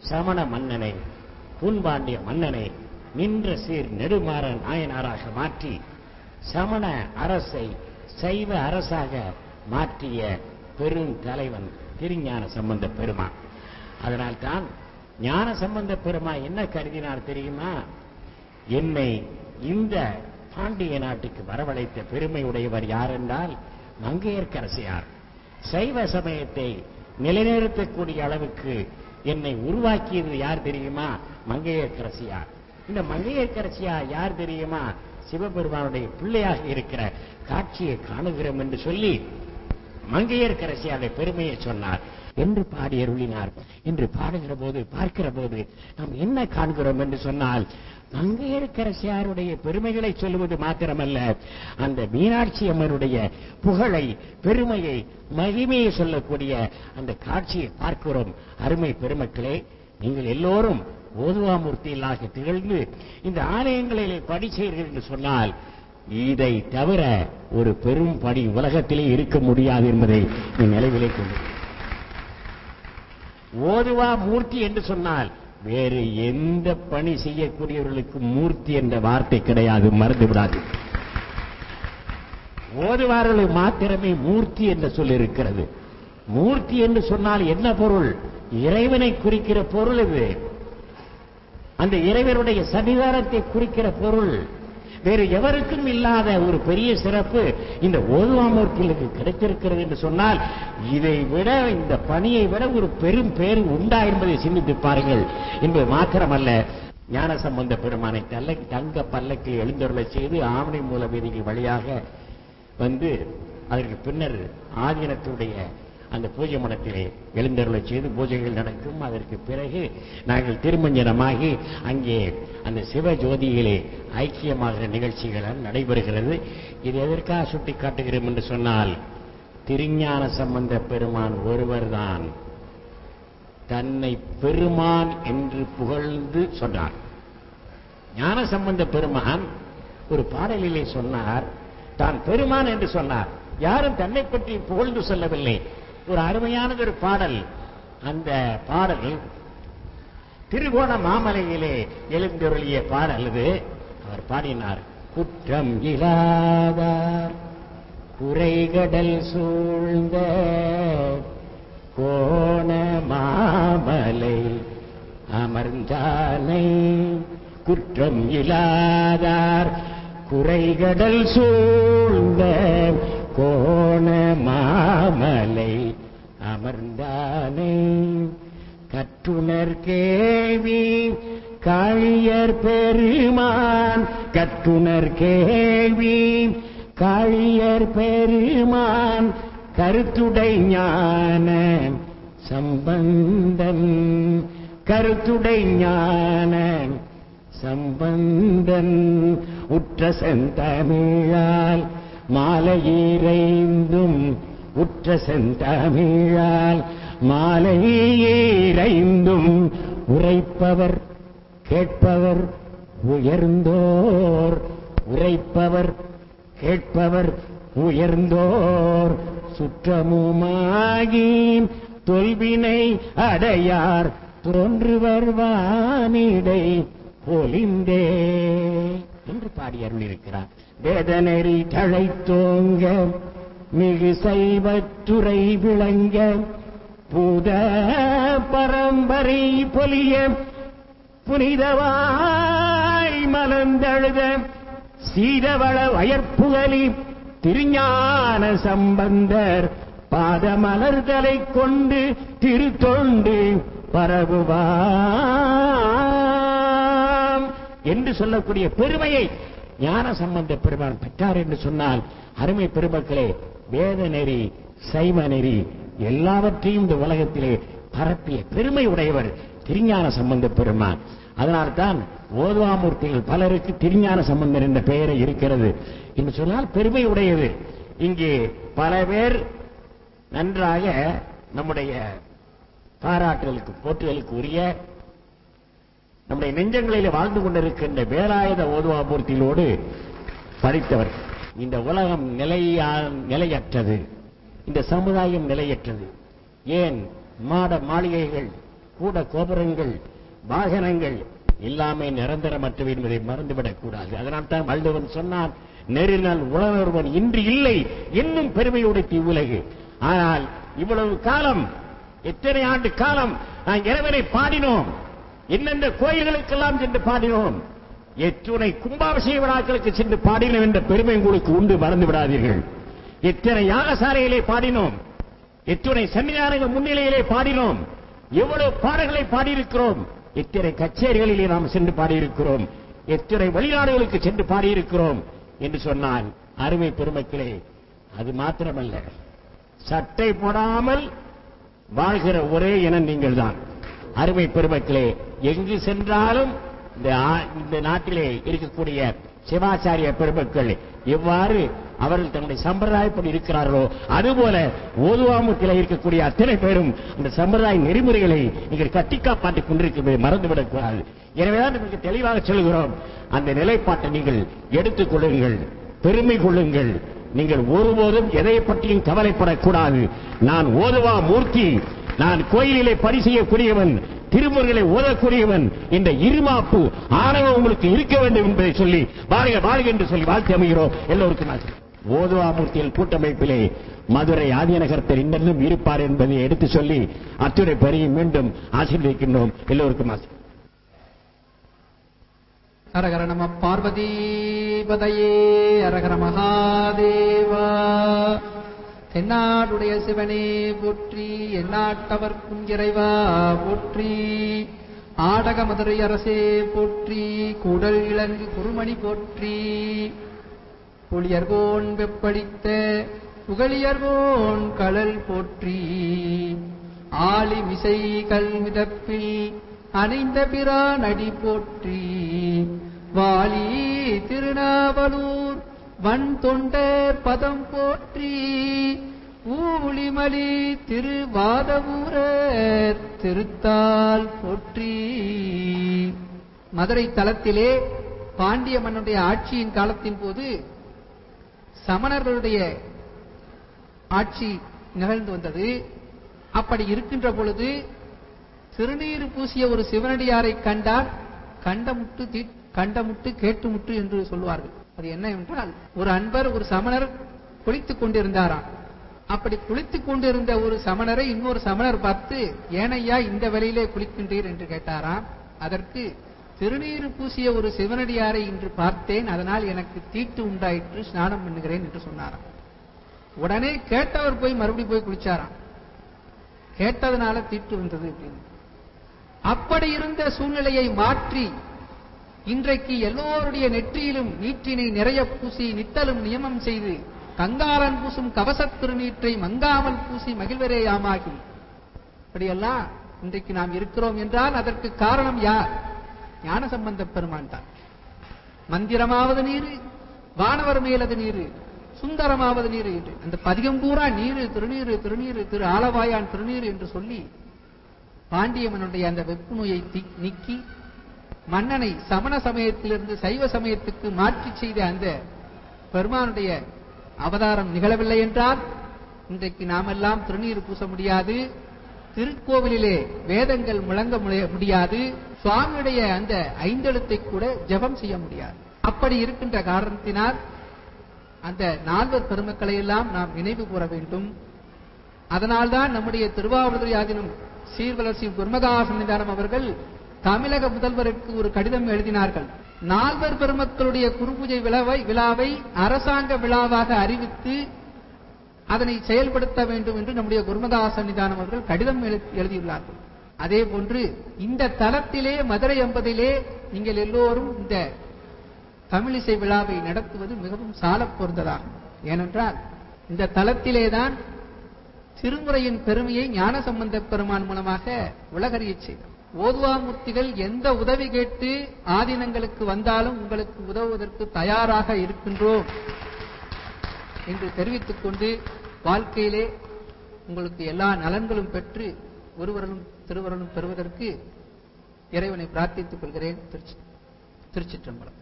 சமண மன்னனை, பூன்பாண்டிய மன்னனை நின்ற சீர் நெடுமாற நாயனாராக மாற்றி சமண அரசை சைவ அரசாக மாற்றிய பெரும் தலைவன் திருஞான சம்பந்த பெருமான். அதனால்தான் ஞான சம்பந்த பெருமான் என்ன கருதினார் தெரியுமா? என்னை இந்த பாண்டிய நாட்டுக்கு வரவழைத்த பெருமை உடையவர் யார் என்றால் மங்கையர்க்கரசியார். சைவ சமயத்தை நிலைநிறுத்தக்கூடிய அளவுக்கு என்னை உருவாக்கியது யார் தெரியுமா? மங்கையர்க்கரசியார். இந்த மங்கையர்க்கரசியார் யார் தெரியுமா? சிவபெருமானுடைய பிள்ளையாக இருக்கிற காட்சியை காணுகிறோம் என்று சொல்லி மங்கையர்க்கரசியாருடைய பெருமையை சொன்னார் என்று பாடி அருளினார். என்று பாடுகிற போது பார்க்கிற போது நாம் என்ன காண்கிறோம் என்று சொன்னால், மங்கையர்க்கரசியாருடைய பெருமைகளை சொல்லுவது மாத்திரமல்ல, அந்த மீனாட்சி அம்மனுடைய புகழை, பெருமையை, மகிமையை சொல்லக்கூடிய அந்த காட்சியை பார்க்கிறோம். அருமை பெருமக்களே, நீங்கள் எல்லோரும் ஓதுவாமூர்த்திகளாக திகழ்ந்து இந்த ஆலயங்களிலே படி செய்கிறீர்கள் என்று சொன்னால், இதை தவிர ஒரு பெரும் படி உலகத்திலே இருக்க முடியாது என்பதை நீ நினைவிலே கொண்டு. ஓதுவா மூர்த்தி என்று சொன்னால் வேறு எந்த பணி செய்யக்கூடியவர்களுக்கு மூர்த்தி என்ற வார்த்தை கிடையாது, மறந்து விடாது. ஓதுவார்களுக்கு மாத்திரமே மூர்த்தி என்ற சொல் இருக்கிறது. மூர்த்தி என்று சொன்னால் என்ன பொருள்? இறைவனை குறிக்கிற பொருள் இது. அந்த இறைவனுடைய சன்னிதானத்தை குறிக்கிற பொருள். வேறு எவருக்கும் இல்லாத ஒரு பெரிய சிறப்பு இந்த ஓதுவாமூர்த்திகளுக்கு கிடைத்திருக்கிறது என்று சொன்னால், இதை விட, இந்த பணியை விட ஒரு பெரும் பேரு உண்டா என்பதை சிந்தித்து பாருங்கள் என்பது மாத்திரமல்ல, ஞானசம்பந்த பெருமானை தங்க பல்லக்கில் எழுந்தருளச் செய்து ஆவணி மூல வீதிகள் வழியாக வந்து அதற்கு பின்னர் ஆதீனத்துடைய அந்த பூஜை மடத்திலே எழுந்தருளச் செய்து பூஜைகள் நடக்கும். அதற்கு பிறகு நாங்கள் திருமஞ்சனமாகி அங்கே அந்த சிவ ஜோதியிலே ஐக்கியமாகிற நிகழ்ச்சிகள் நடைபெறுகிறது. இது எதற்காக சுட்டி காட்டுகிறோம் என்று சொன்னால், திருஞான சம்பந்த பெருமான் ஒருவர்தான் தன்னை பெருமான் என்று புகழ்ந்து சொன்னார். ஞான சம்பந்த பெருமான் ஒரு பாடலிலே சொன்னார், தான் பெருமான் என்று சொன்னார். யாரும் தன்னை பற்றி புகழ்ந்து சொல்லவில்லை. ஒரு அருமையானது ஒரு பாடல். அந்த பாடல் திருகோண மாமலையிலே எழுந்தருளிய பாடல். அவர் பாடினார், குற்றம் இல்லாதார் குறைகடல் சூழ்ந்த கோண மாமலை அமர்ந்தானை. குற்றம் இல்லாதார் குறைகடல் சூழ்ந்த கோண மாமலை அமர்ந்தானை. கற்றுணர் கேள்வி காழியர் பெருமான். கற்றுணர் கேள்வி காழியர் பெருமான். கருத்துடை ஞான சம்பந்தன். கருத்துடை ஞான சம்பந்தன். உற்ற செந்தமிழால் மாலையீரைந்தும். உற்ற செந்தமிழால் மாலையீரைந்தும். உரைப்பவர் கேட்பவர் உயர்ந்தோர். உரைப்பவர் கேட்பவர் உயர்ந்தோர். சுற்றமுமாகி தொல்வினை அடையார். தோன்றுவர் வானிடை பொலிந்தே என்று பாடி அருளியிருக்கிறார். வேதநெறி தழைத்தோங்க மிகு சைவத்துறை விளங்க. பூத பரம்பரை பொலிய புனிதவாய் மலர்ந்தழுத. சீதவள வயற்புகலி திருஞான சம்பந்தர் பாதமலர்தலை கொண்டு திருத்தொண்டு பரவுவாம் என்று சொல்லக்கூடிய பெருமையை ஞான சம்பந்த பெருமான் பெற்றார் என்று சொன்னால், அருமை பெருமக்களே, வேத நெறி, சைவ நெறி எல்லாவற்றையும் இந்த உலகத்திலே பரப்பிய பெருமை உடையவர் திருஞான சம்பந்த பெருமான். அதனால்தான் ஓதுவாமூர்த்திகள் பலருக்கு திருஞான சம்பந்தர் என்ற பெயரை இருக்கிறது என்று சொன்னால் பெருமை உடையது. இங்கே பல பேர் நன்றாக நம்முடைய பாராட்டுகளுக்கு போற்றுதலுக்கு உரிய நம்முடைய நெஞ்சங்களில் வாழ்ந்து கொண்டிருக்கின்ற வேலாயுத ஓதுவாமூர்த்திகளோடு படித்தவர். இந்த உலகம் நிலையற்றது, இந்த சமுதாயம் நிலையற்றது. ஏன் மாட மாளிகைகள் கூட கோபுரங்கள், வாகனங்கள் எல்லாமே நிரந்தரமற்றவை என்பதை மறந்துவிடக் கூடாது. அதனால்தான் வள்ளுவன் சொன்னான், நெறினால் உணர்வன் இன்று இல்லை இன்னும் பெருமையுடைத்தி உலகு. ஆனால் இவ்வளவு காலம், எத்தனை ஆண்டு காலம் நான் இறைவனை பாடினோம், எந்தெந்த கோயில்களுக்கெல்லாம் சென்று பாடினோம், எத்துணை கும்பாபிஷேக விழாக்களுக்கு சென்று பாடினோம் என்ற பெருமை உங்களுக்கு உண்டு, மறந்து விடாதீர்கள். எத்தனை யாகசாலையிலே பாடினோம், எத்துணை சன்னிதானங்கள் முன்னிலையிலே பாடினோம், எவ்வளவு பாடல்களை பாடியிருக்கிறோம், எத்தனை கச்சேரிகளிலே நாம் சென்று பாடியிருக்கிறோம், எத்தனை வெளிநாடுகளுக்கு சென்று பாடியிருக்கிறோம் என்று சொன்னால், அருமை பெருமக்களே, அது மாத்திரமல்ல, சட்டை போடாமல் வாழ்கிற ஒரே இனம் நீங்கள் தான். அருமை பெருமக்களே, எங்கு சென்றாலும் இந்த நாட்டிலே இருக்கக்கூடிய சிவாச்சாரிய பெருமக்கள் எவ்வாறு அவர்கள் தன்னுடைய சம்பிரதாயப்படி இருக்கிறார்களோ அதுபோல ஓதுவாமுத்தில இருக்கக்கூடிய அத்தனை பேரும் அந்த சம்பிரதாய நெறிமுறைகளை நீங்கள் கட்டி காப்பாற்றிக் கொண்டிருக்கிறது மறந்துவிடக் கூடாது. எனவேதான் நமக்கு தெளிவாக சொல்கிறோம், அந்த நிலைப்பாட்டை நீங்கள் எடுத்துக் கொள்ளுங்கள், பெருமை கொள்ளுங்கள். நீங்கள் ஒருபோதும் எதை பற்றியும் கவலைப்படக்கூடாது. நான் ஓதுவா மூர்த்தி, நான் கோயிலிலே பணி செய்யக்கூடியவன், திருமுறைகளை ஓதக்கூடியவன் என்ற இருமாப்பு ஆணவம் உங்களுக்கு இருக்க வேண்டும் என்பதை சொல்லி வாழ்க வாழ்க என்று சொல்லி வாழ்த்து அமைகிறோம். எல்லோருக்கும் ஓதுவாமூர்த்தியில் கூட்டமைப்பிலே மதுரை ஆதிநகரத்தில் இன்னும் இருப்பார் என்பதை எடுத்து சொல்லி அத்துணை பெரியும் மீண்டும் ஆசீர்வதிக்கின்றோம். எல்லோருக்கும் ஆசை. ஹரஹர நம பார்வதீபதையே, ஹரஹர மகாதேவா. தென்னாடுடைய சிவனே போற்றி, எந்நாட்டவர்க்கும் இறைவா போற்றி. ஆடக மதுரை அரசே போற்றி, கூடல் இளங்கு குருமணி போற்றி. புலியர்கோன் வெப்படித்த புகழியர்கோன் கழல் போற்றி. ஆளி மிசை கல் மிதப்பில் அணைந்த பிரானடி போற்றி. வாலி திருநாவலூர் வன் தொண்டர் பதம் போற்றி. ஊழிமலி திருவாதவூரர் திருத்தால் போற்றி. மதுரை தலத்திலே பாண்டிய மன்னனுடைய ஆட்சியின் காலத்தின் போது சமணர்களுடைய ஆட்சி நிகழ்ந்து வந்தது. அப்படி இருக்கின்ற பொழுது திருநீறு பூசிய ஒரு சிவனடியாரை கண்டால் கண்டமுட்டு கேட்டுமுட்டு என்று சொல்வார்கள். அது என்ன என்றால், ஒரு அன்பர் ஒரு சமணர் குளித்துக் கொண்டிருந்தாராம். அப்படி குளித்துக் கொண்டிருந்த ஒரு சமணரை இன்னொரு சமணர் பார்த்து, ஏனையா இந்த வேளையிலே குளிக்கின்றீர் என்று கேட்டாராம். அதற்கு, திருநீறு பூசிய ஒரு சிவனடியாரை இன்று பார்த்தேன், அதனால் எனக்கு தீட்டு உண்டாயிற்று, ஸ்நானம் பண்ணுகிறேன் என்று சொன்னாராம். உடனே கேட்டவர் போய் மறுபடியும் போய் குளிச்சாராம். கேட்டதனால தீட்டு வந்தது அப்படின்னு. அப்படி இருந்த சூழ்நிலையை மாற்றி இன்றைக்கு எல்லோருடைய நெற்றியிலும் நீற்றினை நிறைய பூசி நித்தலும் நியமம் செய்து கங்காளன் பூசும் கவசத் திருநீற்றை மங்காமல் பூசி மகிழ்வரேயாமாகி, அப்படியெல்லாம் இன்றைக்கு நாம் இருக்கிறோம் என்றால் அதற்கு காரணம் யார்? ஞானசம்பந்த பெருமான் தான். மந்திரமாவது நீரு, வானவர் மேலது நீரு, சுந்தரமாவது நீரு என்று அந்த பதிகம் பூரா நீரு திருநீரு திருநீரு திரு ஆலவாயான் திருநீரு என்று சொல்லி பாண்டியமனுடைய அந்த வெப்பு நோயை நீக்கி மன்னனை சமண சமயத்திலிருந்து சைவ சமயத்துக்கு மாற்றி செய்த அந்த பெருமானுடைய அவதாரம் நிகழவில்லை என்றால் இன்றைக்கு நாமெல்லாம் திருநீர் பூச முடியாது, திருக்கோவிலிலே வேதங்கள் முழங்க முடியாது, சுவாமியுடைய அந்த ஐந்தெழுத்தை கூட ஜெபம் செய்ய முடியாது. அப்படி இருக்கின்ற காரணத்தினால் அந்த நால்வர் பெருமக்களை எல்லாம் நாம் நினைவு கூற வேண்டும். அதனால்தான் நம்முடைய திருவாவடுதுறை ஆதீனம் சீர்வளர்ச்சி குருமகா சன்னிதானம் அவர்கள் தமிழக முதல்வருக்கு ஒரு கடிதம் எழுதினார்கள். நால்வர் பெருமக்களுடைய குருபூஜை விழாவை அரசாங்க விழாவாக அறிவித்து அதனை செயல்படுத்த வேண்டும் என்று நம்முடைய குருமகா சன்னிதானம் அவர்கள் கடிதம் எழுதியுள்ளார்கள். அதே போன்று இந்த தலத்திலே மதுரை 50 நீங்கள் எல்லோரும் இந்த தமிழிசை விழாவை நடத்துவது மிகவும் சாலப் பொருந்ததாகும். ஏனென்றால் இந்த தலத்திலேதான் திருமுறையின் பெருமையை ஞானசம்பந்த பெருமான் மூலமாக உலகறிய செய்தார். ஓதுவாமூர்த்திகள் எந்த உதவி கேட்டு ஆதீனங்களுக்கு வந்தாலும் உங்களுக்கு உதவுவதற்கு தயாராக இருக்கின்றோம் என்று தெரிவித்துக் கொண்டு வாழ்க்கையிலே உங்களுக்கு எல்லா நலன்களும் பெற்று ஒருவரும் திருவருளும் பெறுவதற்கு இறைவனை பிரார்த்தித்துக் கொள்கிறேன். திருச்சிற்றம்பலம்.